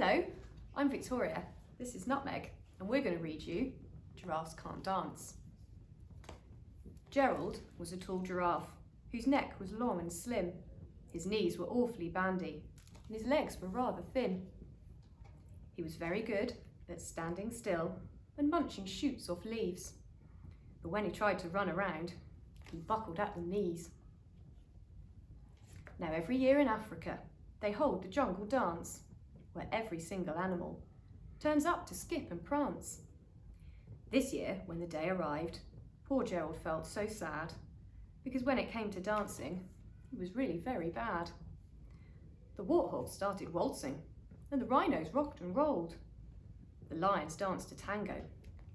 Hello, I'm Victoria. This is Nutmeg, and we're going to read you Giraffes Can't Dance. Gerald was a tall giraffe whose neck was long and slim. His knees were awfully bandy, and his legs were rather thin. He was very good at standing still and munching shoots off leaves. But when he tried to run around, he buckled at the knees. Now every year in Africa, they hold the jungle dance, where every single animal turns up to skip and prance. This year, when the day arrived, poor Gerald felt so sad, because when it came to dancing, it was really very bad. The warthogs started waltzing, and the rhinos rocked and rolled. The lions danced a tango,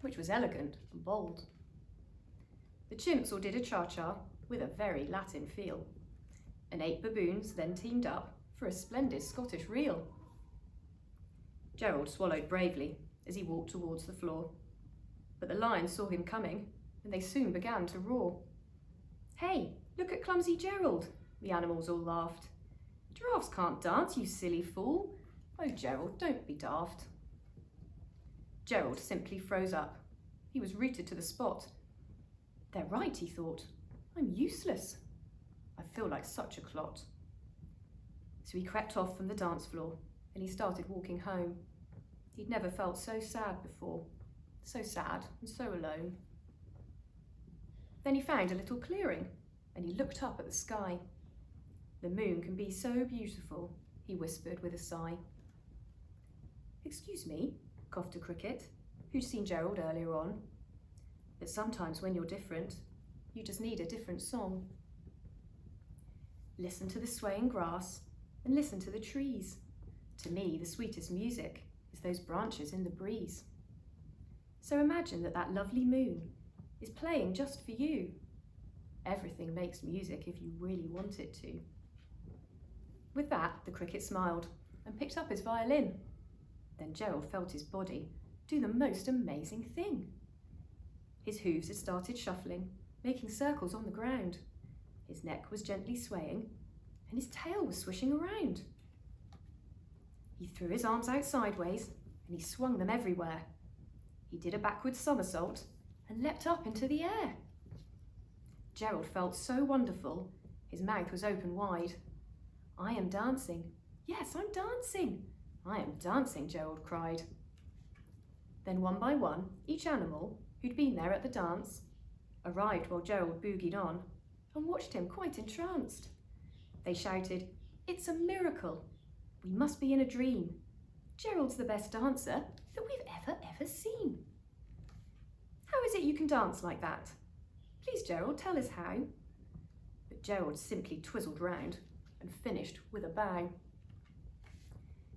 which was elegant and bold. The chimps all did a cha-cha with a very Latin feel, and 8 baboons then teamed up for a splendid Scottish reel. Gerald swallowed bravely as he walked towards the floor, but the lions saw him coming, and they soon began to roar. "Hey, look at clumsy Gerald," the animals all laughed. "Giraffes can't dance, you silly fool. Oh, Gerald, don't be daft." Gerald simply froze up. He was rooted to the spot. They're right, he thought. I'm useless. I feel like such a clot. So he crept off from the dance floor and he started walking home. He'd never felt so sad before, so sad and so alone. Then he found a little clearing and he looked up at the sky. "The moon can be so beautiful," he whispered with a sigh. "Excuse me," coughed a cricket, who'd seen Gerald earlier on. "But sometimes when you're different, you just need a different song. Listen to the swaying grass and listen to the trees. To me, the sweetest music is those branches in the breeze. So imagine that that lovely moon is playing just for you. Everything makes music if you really want it to." With that, the cricket smiled and picked up his violin. Then Gerald felt his body do the most amazing thing. His hooves had started shuffling, making circles on the ground. His neck was gently swaying, and his tail was swishing around. He threw his arms out sideways, and he swung them everywhere. He did a backward somersault and leapt up into the air. Gerald felt so wonderful, his mouth was open wide. "I am dancing. Yes, I'm dancing. I am dancing," Gerald cried. Then one by one, each animal who'd been there at the dance arrived while Gerald boogied on and watched him quite entranced. They shouted, "It's a miracle. We must be in a dream. Gerald's the best dancer that we've ever seen. How is it you can dance like that? Please, Gerald, tell us how." But Gerald simply twizzled round and finished with a bow.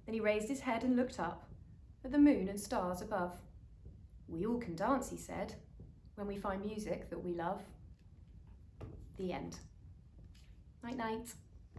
Then he raised his head and looked up at the moon and stars above. "We all can dance," he said, "when we find music that we love." The end. Night night.